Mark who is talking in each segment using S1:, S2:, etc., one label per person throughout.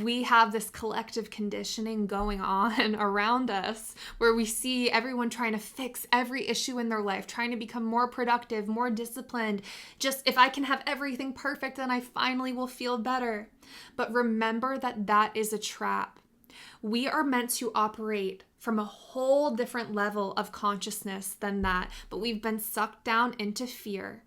S1: We have this collective conditioning going on around us where we see everyone trying to fix every issue in their life, trying to become more productive, more disciplined. Just if I can have everything perfect, then I finally will feel better. But remember that that is a trap. We are meant to operate from a whole different level of consciousness than that, but we've been sucked down into fear.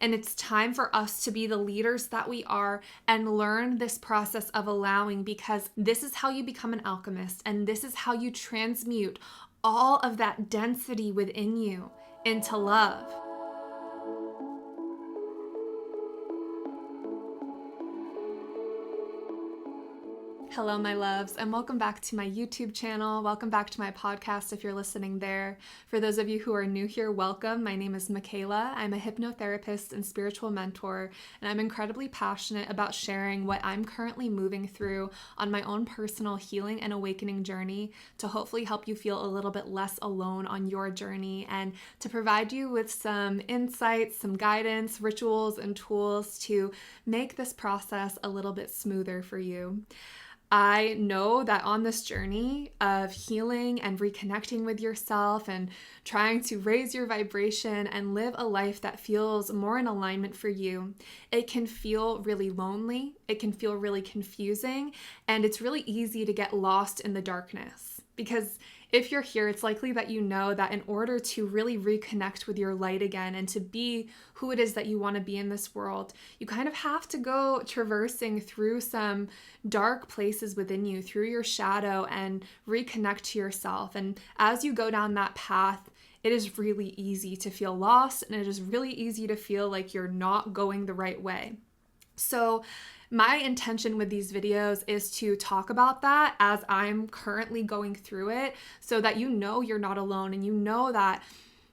S1: And it's time for us to be the leaders that we are and learn this process of allowing, because this is how you become an alchemist, and this is how you transmute all of that density within you into love. Hello, my loves, and welcome back to my YouTube channel. Welcome back to my podcast if you're listening there. For those of you who are new here, welcome. My name is Michaela. I'm a hypnotherapist and spiritual mentor, and I'm incredibly passionate about sharing what I'm currently moving through on my own personal healing and awakening journey to hopefully help you feel a little bit less alone on your journey and to provide you with some insights, some guidance, rituals, and tools to make this process a little bit smoother for you. I know that on this journey of healing and reconnecting with yourself and trying to raise your vibration and live a life that feels more in alignment for you, it can feel really lonely, it can feel really confusing, and it's really easy to get lost in the darkness. Because if you're here, it's likely that you know that in order to really reconnect with your light again and to be who it is that you want to be in this world, you kind of have to go traversing through some dark places within you, through your shadow, and reconnect to yourself. And as you go down that path, it is really easy to feel lost, and it is really easy to feel like you're not going the right way. So my intention with these videos is to talk about that as I'm currently going through it, so that you know you're not alone and you know that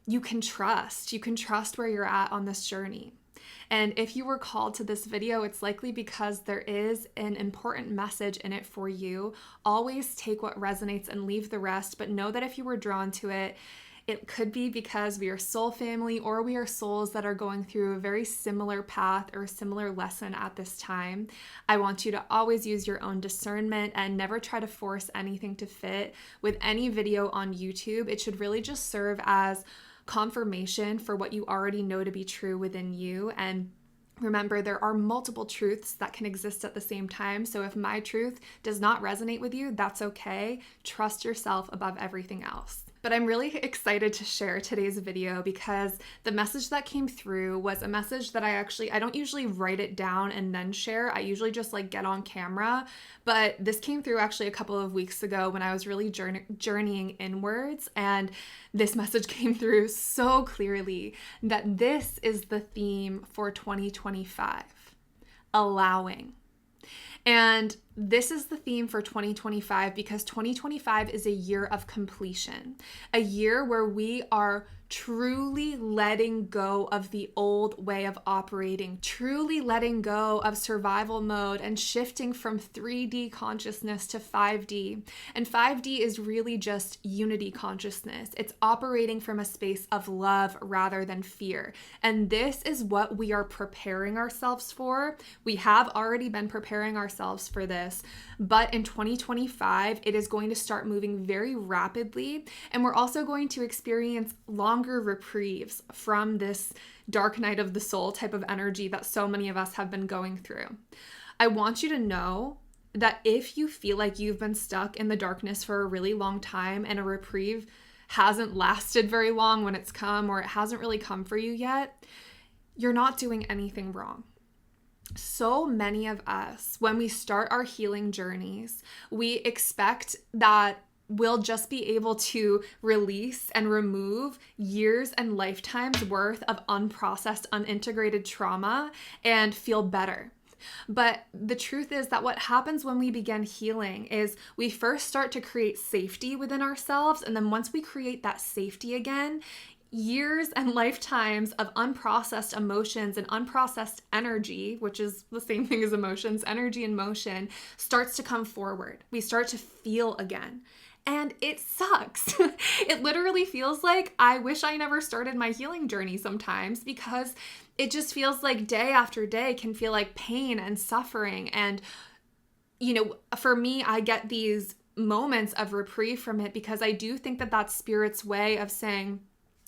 S1: you can trust where you're at on this journey. And if you were called to this video, it's likely because there is an important message in it for you. Always take what resonates and leave the rest, but know that if you were drawn to it, it could be because we are soul family, or we are souls that are going through a very similar path or a similar lesson at this time. I want you to always use your own discernment and never try to force anything to fit. With any video on YouTube, it should really just serve as confirmation for what you already know to be true within you. And remember, there are multiple truths that can exist at the same time. So if my truth does not resonate with you, that's okay. Trust yourself above everything else. But I'm really excited to share today's video because the message that came through was a message that I don't usually write it down and then share. I usually just get on camera. But this came through actually a couple of weeks ago when I was really journeying inwards. And this message came through so clearly that this is the theme for 2025: allowing. And this is the theme for 2025 because 2025 is a year of completion, a year where we are truly letting go of the old way of operating, truly letting go of survival mode and shifting from 3D consciousness to 5D. And 5D is really just unity consciousness. It's operating from a space of love rather than fear. And this is what we are preparing ourselves for. We have already been preparing ourselves for this, but in 2025, it is going to start moving very rapidly. And we're also going to experience longer reprieves from this dark night of the soul type of energy that so many of us have been going through. I want you to know that if you feel like you've been stuck in the darkness for a really long time and a reprieve hasn't lasted very long when it's come, or it hasn't really come for you yet, you're not doing anything wrong. So many of us, when we start our healing journeys, we expect that we'll just be able to release and remove years and lifetimes worth of unprocessed, unintegrated trauma and feel better. But the truth is that what happens when we begin healing is we first start to create safety within ourselves. And then once we create that safety again, years and lifetimes of unprocessed emotions and unprocessed energy, which is the same thing as emotions, energy and motion, starts to come forward. We start to feel again. And it sucks. It literally feels like I wish I never started my healing journey sometimes, because it just feels like day after day can feel like pain and suffering and for me, I get these moments of reprieve from it because I do think that that's Spirit's way of saying,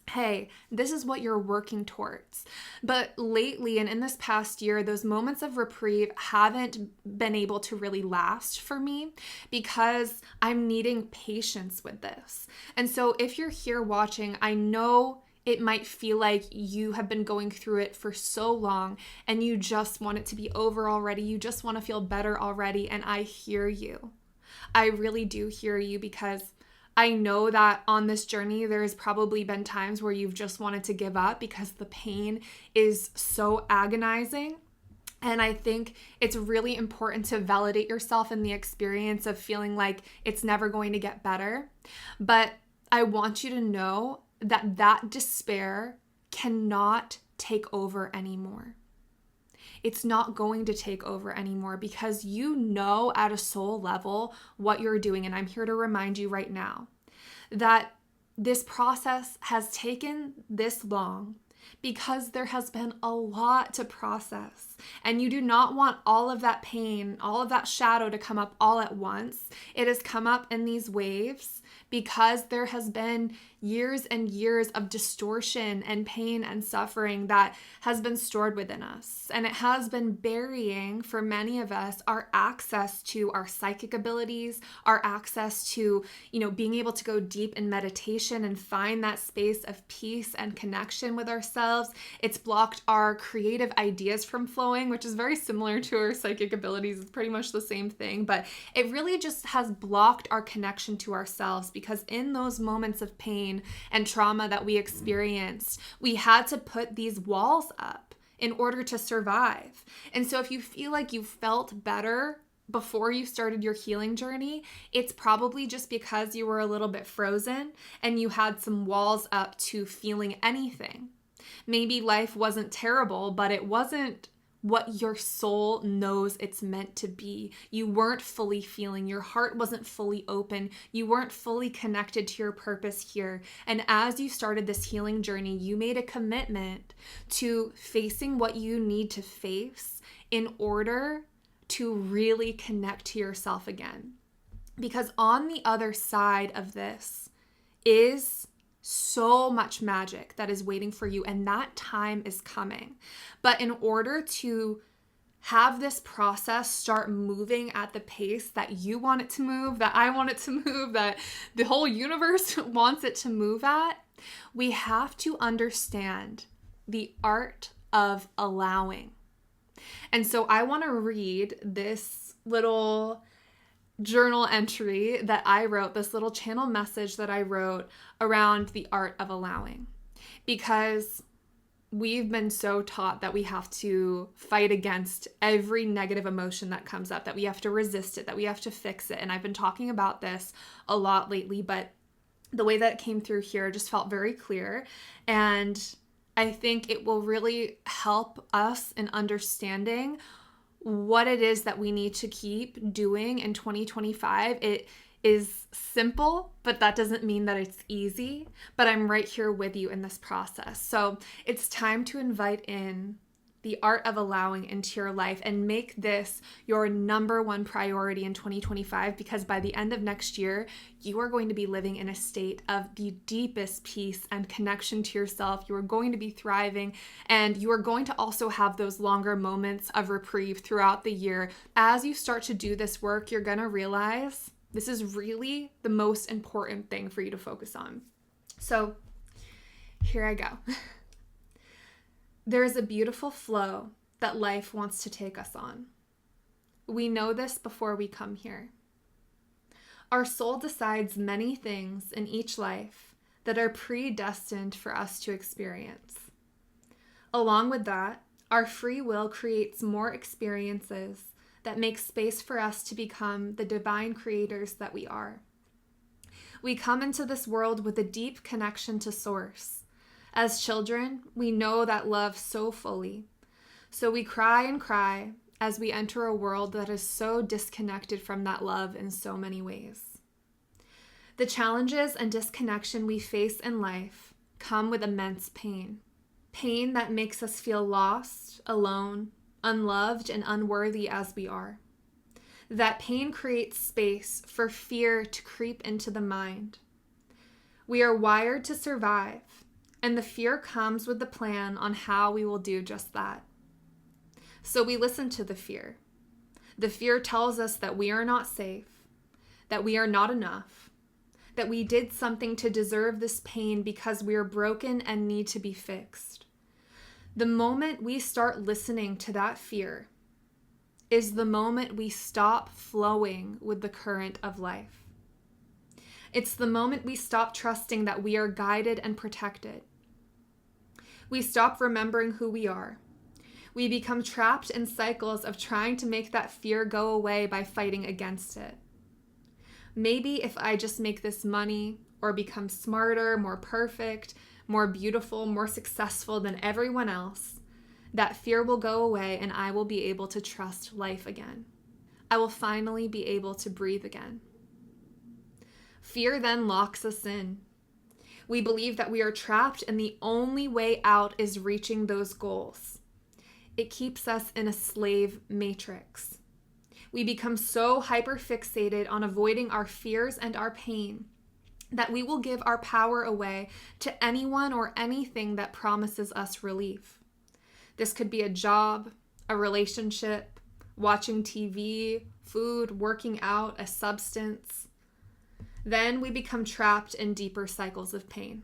S1: hey, this is what you're working towards. But lately and in this past year, those moments of reprieve haven't been able to really last for me because I'm needing patience with this. And so if you're here watching, I know it might feel like you have been going through it for so long and you just want it to be over already. You just want to feel better already. And I hear you. I really do hear you because I know that on this journey, there's probably been times where you've just wanted to give up because the pain is so agonizing. And I think it's really important to validate yourself in the experience of feeling like it's never going to get better. But I want you to know that that despair cannot take over anymore. It's not going to take over anymore because you know at a soul level what you're doing. And I'm here to remind you right now that this process has taken this long because there has been a lot to process. And you do not want all of that pain, all of that shadow to come up all at once. It has come up in these waves because there has been years and years of distortion and pain and suffering that has been stored within us. And it has been burying, for many of us, our access to our psychic abilities, our access to, being able to go deep in meditation and find that space of peace and connection with ourselves. It's blocked our creative ideas from flowing, which is very similar to our psychic abilities. It's pretty much the same thing, but it really just has blocked our connection to ourselves because in those moments of pain and trauma that we experienced, we had to put these walls up in order to survive. And so if you feel like you felt better before you started your healing journey, it's probably just because you were a little bit frozen and you had some walls up to feeling anything. Maybe life wasn't terrible, but it wasn't what your soul knows it's meant to be. You weren't fully feeling, your heart wasn't fully open, you weren't fully connected to your purpose here. And as you started this healing journey, you made a commitment to facing what you need to face in order to really connect to yourself again. Because on the other side of this is so much magic that is waiting for you, and that time is coming. But in order to have this process start moving at the pace that you want it to move, that I want it to move, that the whole universe wants it to move at, we have to understand the art of allowing. And so I want to read this little journal entry that I wrote, this little channel message that I wrote around the art of allowing, because we've been so taught that we have to fight against every negative emotion that comes up, that we have to resist it, that we have to fix it. And I've been talking about this a lot lately, but the way that it came through here just felt very clear. And I think it will really help us in understanding what it is that we need to keep doing in 2025. It is simple, but that doesn't mean that it's easy. But I'm right here with you in this process. So it's time to invite in the art of allowing into your life and make this your number one priority in 2025, because by the end of next year, you are going to be living in a state of the deepest peace and connection to yourself. You are going to be thriving, and you are going to also have those longer moments of reprieve throughout the year. As you start to do this work, you're going to realize this is really the most important thing for you to focus on. So here I go. There is a beautiful flow that life wants to take us on. We know this before we come here. Our soul decides many things in each life that are predestined for us to experience. Along with that, our free will creates more experiences that make space for us to become the divine creators that we are. We come into this world with a deep connection to Source. As children, we know that love so fully. So we cry and cry as we enter a world that is so disconnected from that love in so many ways. The challenges and disconnection we face in life come with immense pain. Pain that makes us feel lost, alone, unloved, and unworthy as we are. that pain creates space for fear to creep into the mind. We are wired to survive, and the fear comes with the plan on how we will do just that. So we listen to the fear. The fear tells us that we are not safe, that we are not enough, that we did something to deserve this pain because we are broken and need to be fixed. The moment we start listening to that fear is the moment we stop flowing with the current of life. It's the moment we stop trusting that we are guided and protected. We stop remembering who we are. We become trapped in cycles of trying to make that fear go away by fighting against it. Maybe if I just make this money or become smarter, more perfect, more beautiful, more successful than everyone else, that fear will go away and I will be able to trust life again. I will finally be able to breathe again. Fear then locks us in. We believe that we are trapped and the only way out is reaching those goals. It keeps us in a slave matrix. We become so hyperfixated on avoiding our fears and our pain that we will give our power away to anyone or anything that promises us relief. This could be a job, a relationship, watching TV, food, working out, a substance. Then we become trapped in deeper cycles of pain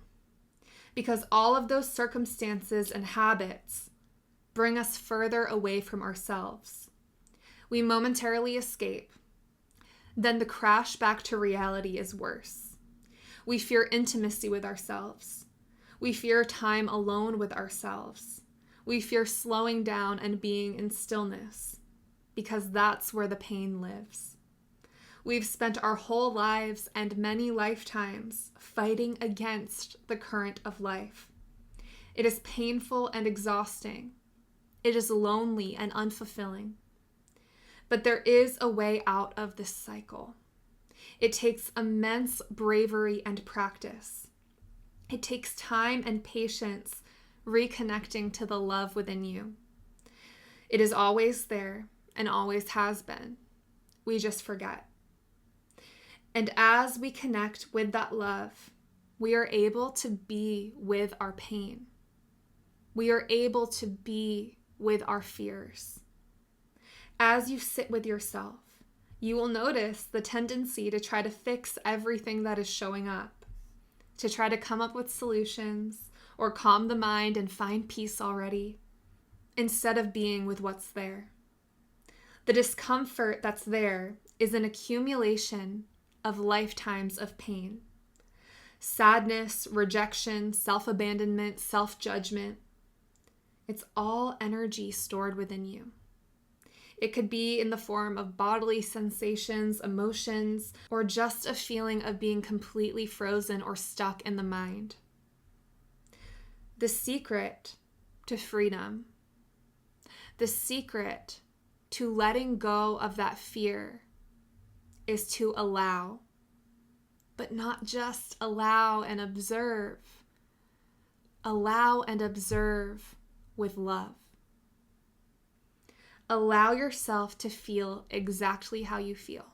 S1: because all of those circumstances and habits bring us further away from ourselves. We momentarily escape. Then the crash back to reality is worse. We fear intimacy with ourselves. We fear time alone with ourselves. We fear slowing down and being in stillness because that's where the pain lives. We've spent our whole lives and many lifetimes fighting against the current of life. It is painful and exhausting. It is lonely and unfulfilling. But there is a way out of this cycle. It takes immense bravery and practice. It takes time and patience reconnecting to the love within you. It is always there and always has been. We just forget. And as we connect with that love, we are able to be with our pain. We are able to be with our fears. As you sit with yourself, you will notice the tendency to try to fix everything that is showing up, to try to come up with solutions or calm the mind and find peace already, instead of being with what's there. The discomfort that's there is an accumulation of lifetimes of pain. Sadness, rejection, self-abandonment, self-judgment. It's all energy stored within you. It could be in the form of bodily sensations, emotions, or just a feeling of being completely frozen or stuck in the mind. The secret to freedom, the secret to letting go of that fear is to allow, but not just allow and observe. Allow and observe with love. Allow yourself to feel exactly how you feel.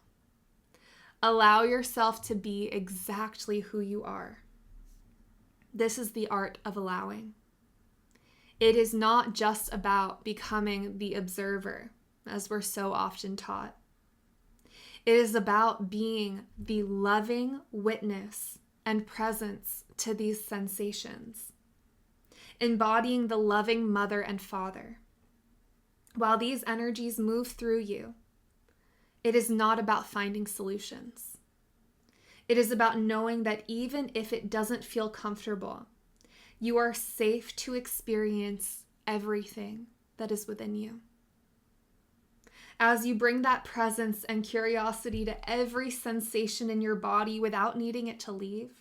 S1: Allow yourself to be exactly who you are. This is the art of allowing. It is not just about becoming the observer, as we're so often taught. It is about being the loving witness and presence to these sensations, embodying the loving mother and father. While these energies move through you, it is not about finding solutions. It is about knowing that even if it doesn't feel comfortable, you are safe to experience everything that is within you. As you bring that presence and curiosity to every sensation in your body without needing it to leave,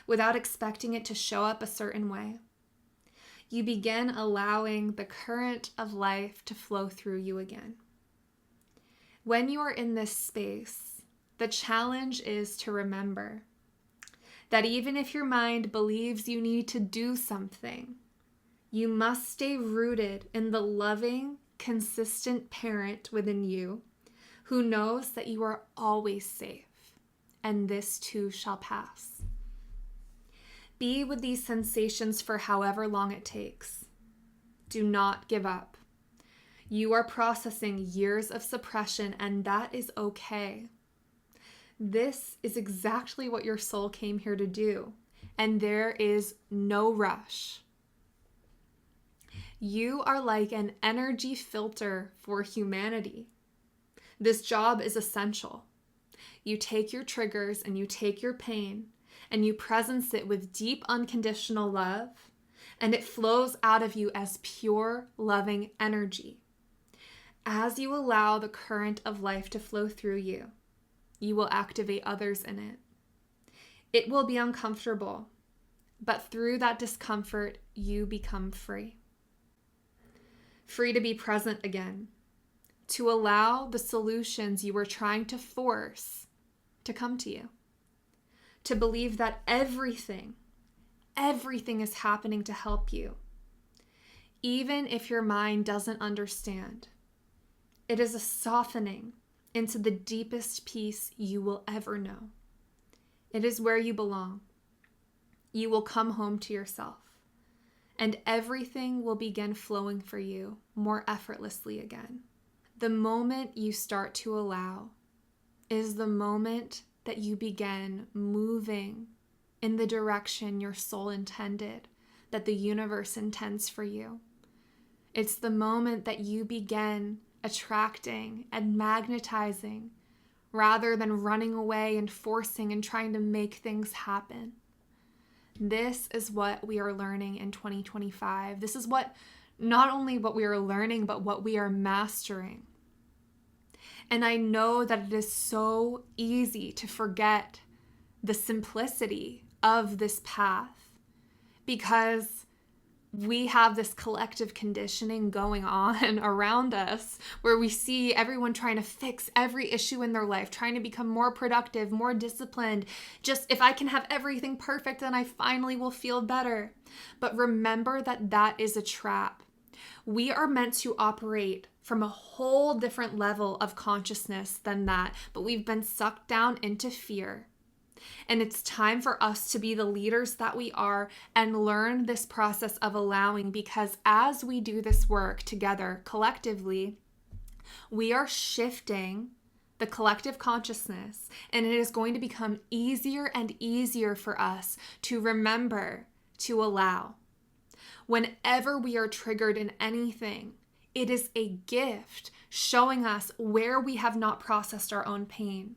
S1: without expecting it to show up a certain way, you begin allowing the current of life to flow through you again. When you are in this space, the challenge is to remember that even if your mind believes you need to do something, you must stay rooted in the loving, consistent parent within you who knows that you are always safe, and this too shall pass. Be with these sensations for however long it takes. Do not give up. You are processing years of suppression, and that is okay. This is exactly what your soul came here to do, and there is no rush. You are like an energy filter for humanity. This job is essential. You take your triggers and you take your pain and you presence it with deep unconditional love, and it flows out of you as pure, loving energy. As you allow the current of life to flow through you, you will activate others in it. It will be uncomfortable, but through that discomfort, you become free. Free to be present again, to allow the solutions you were trying to force to come to you, to believe that everything is happening to help you, even if your mind doesn't understand. It is a softening into the deepest peace you will ever know. It is where you belong. You will come home to yourself, and everything will begin flowing for you more effortlessly again. The moment you start to allow is the moment that you begin moving in the direction your soul intended, that the universe intends for you. It's the moment that you begin attracting and magnetizing rather than running away and forcing and trying to make things happen. This is what we are learning in 2025. This is not only what we are learning, but what we are mastering. And I know that it is so easy to forget the simplicity of this path because we have this collective conditioning going on around us where we see everyone trying to fix every issue in their life, trying to become more productive, more disciplined. Just if I can have everything perfect, then I finally will feel better. But remember that that is a trap. We are meant to operate from a whole different level of consciousness than that, but we've been sucked down into fear. And it's time for us to be the leaders that we are and learn this process of allowing, because as we do this work together collectively, we are shifting the collective consciousness, and it is going to become easier and easier for us to remember to allow. Whenever we are triggered in anything, it is a gift showing us where we have not processed our own pain.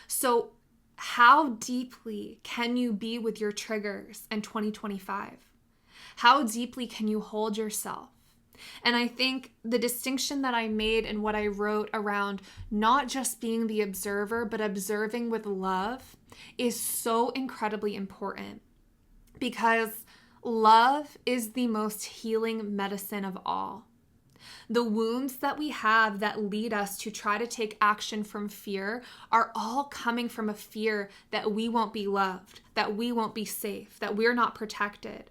S1: So how deeply can you be with your triggers in 2025? How deeply can you hold yourself? And I think the distinction that I made in what I wrote around not just being the observer, but observing with love is so incredibly important, because love is the most healing medicine of all. The wounds that we have that lead us to try to take action from fear are all coming from a fear that we won't be loved, that we won't be safe, that we're not protected.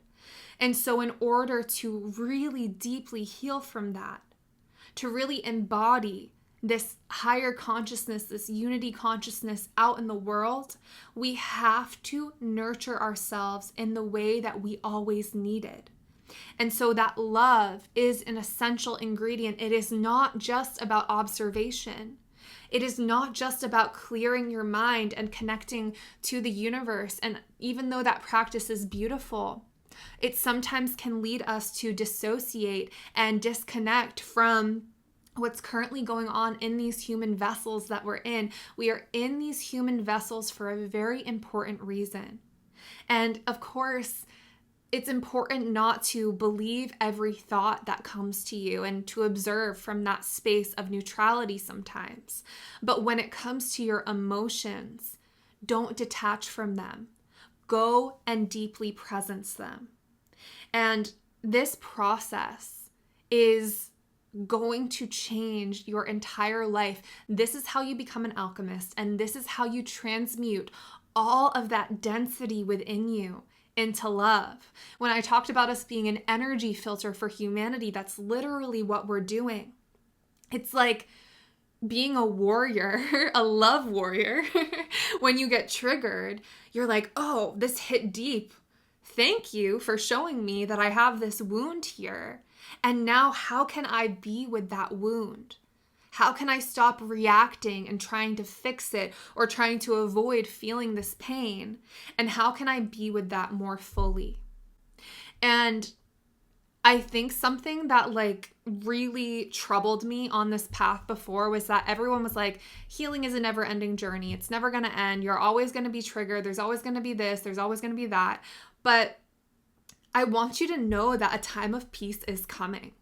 S1: And so in order to really deeply heal from that, to really embody this higher consciousness, this unity consciousness out in the world, we have to nurture ourselves in the way that we always needed. And so that love is an essential ingredient. It is not just about observation. It is not just about clearing your mind and connecting to the universe. And even though that practice is beautiful, it sometimes can lead us to dissociate and disconnect from what's currently going on in these human vessels that we're in. We are in these human vessels for a very important reason. And of course, it's important not to believe every thought that comes to you and to observe from that space of neutrality sometimes. But when it comes to your emotions, don't detach from them. Go and deeply presence them. And this process is going to change your entire life. This is how you become an alchemist, and this is how you transmute all of that density within you into love. When I talked about us being an energy filter for humanity, that's literally what we're doing. It's like being a warrior, a love warrior, when you get triggered, you're like, oh, this hit deep. Thank you for showing me that I have this wound here. And now how can I be with that wound? How can I stop reacting and trying to fix it or trying to avoid feeling this pain? And how can I be with that more fully? And I think something that like really troubled me on this path before was that everyone was like, healing is a never ending journey. It's never going to end. You're always going to be triggered. There's always going to be this. There's always going to be that. But I want you to know that a time of peace is coming.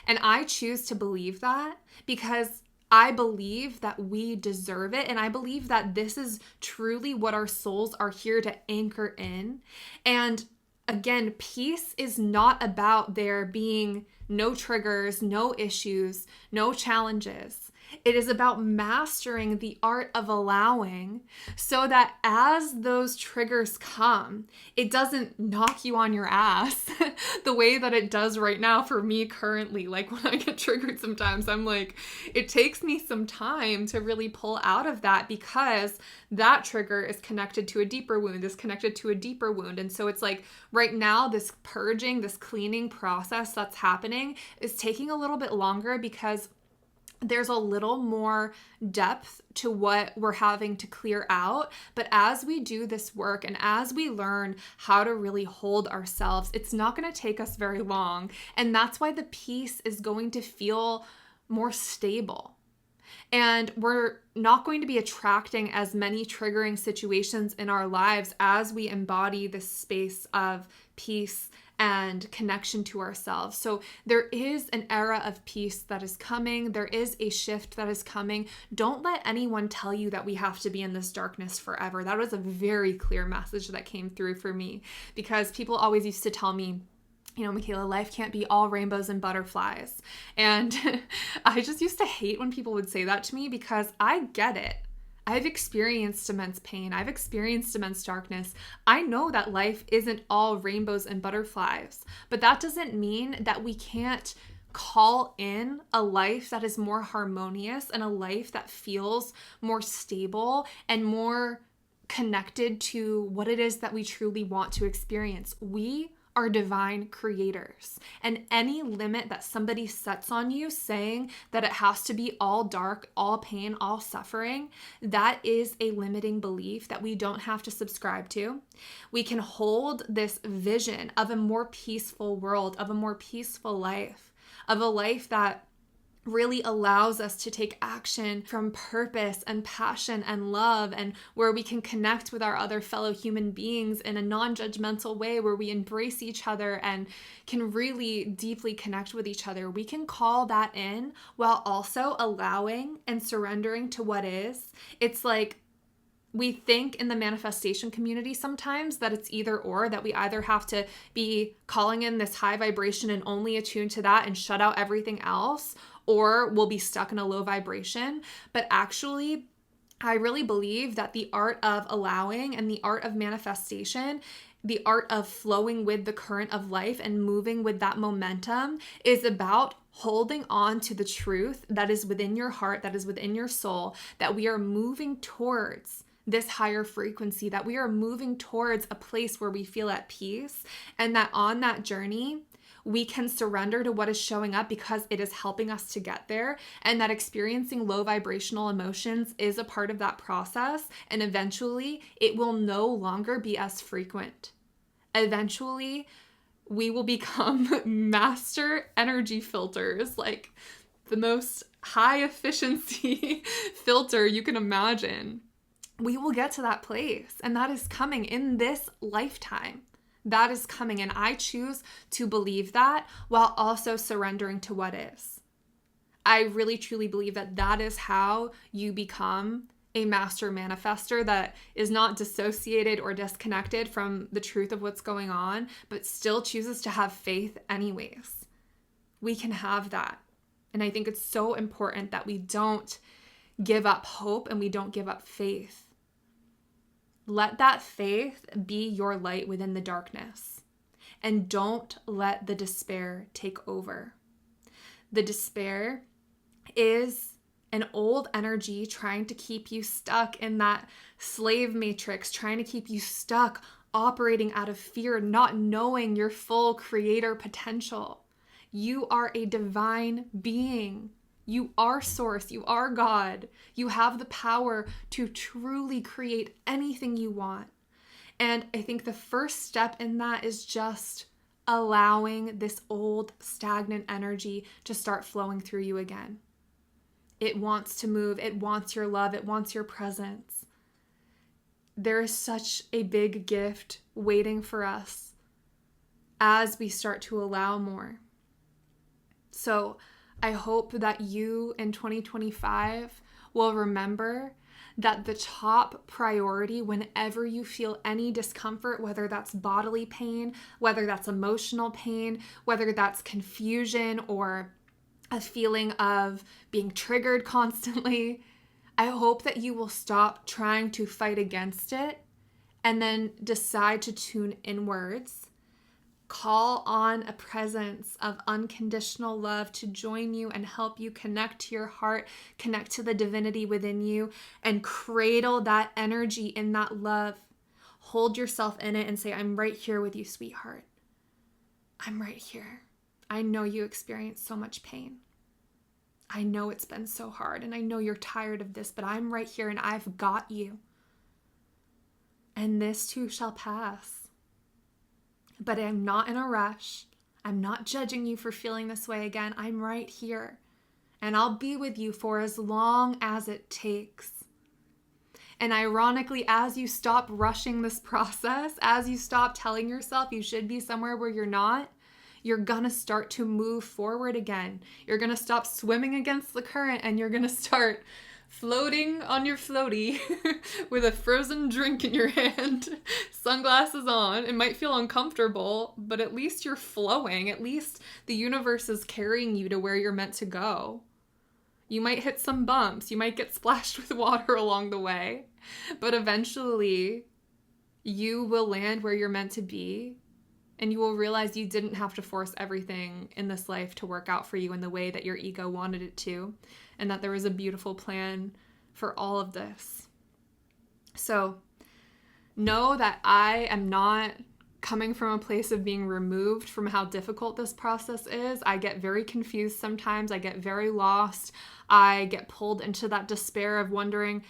S1: And I choose to believe that because I believe that we deserve it. And I believe that this is truly what our souls are here to anchor in. And again, peace is not about there being no triggers, no issues, no challenges. It is about mastering the art of allowing so that as those triggers come, it doesn't knock you on your ass the way that it does right now for me currently. Like when I get triggered sometimes, I'm like, it takes me some time to really pull out of that because that trigger is connected to a deeper wound, is connected to a deeper wound. And so it's like right now, this purging, this cleaning process that's happening is taking a little bit longer because there's a little more depth to what we're having to clear out. But as we do this work and as we learn how to really hold ourselves, it's not going to take us very long. And that's why the peace is going to feel more stable. And we're not going to be attracting as many triggering situations in our lives as we embody this space of peace and connection to ourselves. So there is an era of peace that is coming. There is a shift that is coming. Don't let anyone tell you that we have to be in this darkness forever. That was a very clear message that came through for me because people always used to tell me, you know, Michaela, life can't be all rainbows and butterflies. And I just used to hate when people would say that to me because I get it. I've experienced immense pain. I've experienced immense darkness. I know that life isn't all rainbows and butterflies, but that doesn't mean that we can't call in a life that is more harmonious and a life that feels more stable and more connected to what it is that we truly want to experience. We are divine creators. And any limit that somebody sets on you saying that it has to be all dark, all pain, all suffering, that is a limiting belief that we don't have to subscribe to. We can hold this vision of a more peaceful world, of a more peaceful life, of a life that really allows us to take action from purpose and passion and love, and where we can connect with our other fellow human beings in a non-judgmental way, where we embrace each other and can really deeply connect with each other. We can call that in while also allowing and surrendering to what is. It's like we think in the manifestation community sometimes that it's either or, that we either have to be calling in this high vibration and only attune to that and shut out everything else, or we'll be stuck in a low vibration. But actually, I really believe that the art of allowing and the art of manifestation, the art of flowing with the current of life and moving with that momentum is about holding on to the truth that is within your heart, that is within your soul, that we are moving towards this higher frequency, that we are moving towards a place where we feel at peace, and that on that journey, we can surrender to what is showing up because it is helping us to get there, and that experiencing low vibrational emotions is a part of that process, and eventually it will no longer be as frequent. Eventually, we will become master energy filters, like the most high efficiency filter you can imagine. We will get to that place, and that is coming in this lifetime. That is coming, and I choose to believe that while also surrendering to what is. I really truly believe that that is how you become a master manifester that is not dissociated or disconnected from the truth of what's going on, but still chooses to have faith anyways. We can have that. And I think it's so important that we don't give up hope and we don't give up faith. Let that faith be your light within the darkness. And don't let the despair take over. The despair is an old energy trying to keep you stuck in that slave matrix, trying to keep you stuck operating out of fear, not knowing your full creator potential. You are a divine being. You are source. You are God. You have the power to truly create anything you want. And I think the first step in that is just allowing this old stagnant energy to start flowing through you again. It wants to move. It wants your love. It wants your presence. There is such a big gift waiting for us as we start to allow more. So I hope that you in 2025 will remember that the top priority whenever you feel any discomfort, whether that's bodily pain, whether that's emotional pain, whether that's confusion or a feeling of being triggered constantly, I hope that you will stop trying to fight against it and then decide to tune inwards. Call on a presence of unconditional love to join you and help you connect to your heart, connect to the divinity within you, and cradle that energy in that love. Hold yourself in it and say, I'm right here with you, sweetheart. I'm right here. I know you experience so much pain. I know it's been so hard, and I know you're tired of this, but I'm right here and I've got you. And this too shall pass. But I'm not in a rush. I'm not judging you for feeling this way again. I'm right here. And I'll be with you for as long as it takes. And ironically, as you stop rushing this process, as you stop telling yourself you should be somewhere where you're not, you're gonna start to move forward again. You're gonna stop swimming against the current and you're gonna start floating on your floaty with a frozen drink in your hand, sunglasses on. It might feel uncomfortable, but at least you're flowing. At least the universe is carrying you to where you're meant to go. You might hit some bumps. You might get splashed with water along the way, but eventually you will land where you're meant to be. And you will realize you didn't have to force everything in this life to work out for you in the way that your ego wanted it to, and that there was a beautiful plan for all of this. So know that I am not coming from a place of being removed from how difficult this process is. I get very confused sometimes. I get very lost. I get pulled into that despair of wondering,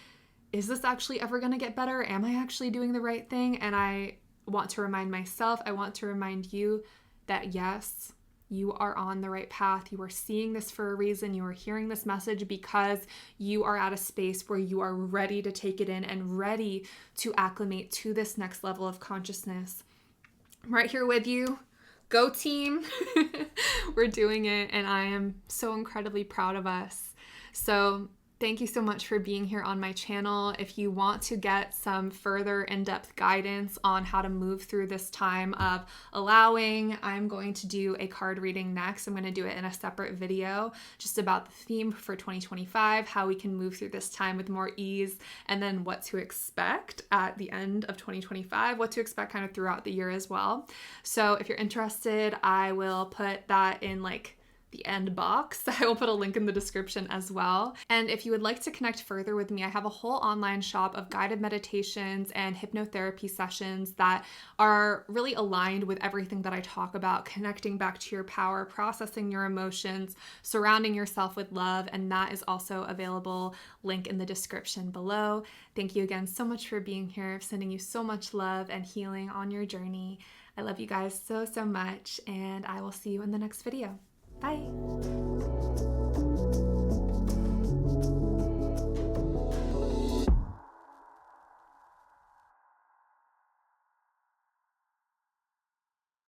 S1: is this actually ever going to get better? Am I actually doing the right thing? And I want to remind myself, I want to remind you that yes, you are on the right path. You are seeing this for a reason. You are hearing this message because you are at a space where you are ready to take it in and ready to acclimate to this next level of consciousness. I'm right here with you. Go team. We're doing it, and I am so incredibly proud of us. So thank you so much for being here on my channel. If you want to get some further in-depth guidance on how to move through this time of allowing, I'm going to do a card reading next. I'm going to do it in a separate video just about the theme for 2025, how we can move through this time with more ease, and then what to expect at the end of 2025, what to expect kind of throughout the year as well. So if you're interested, I will put that in the end box. I will put a link in the description as well. And if you would like to connect further with me, I have a whole online shop of guided meditations and hypnotherapy sessions that are really aligned with everything that I talk about, connecting back to your power, processing your emotions, surrounding yourself with love, and that is also available, link in the description below. Thank you again so much for being here, sending you so much love and healing on your journey. I love you guys so, so much, and I will see you in the next video. Bye.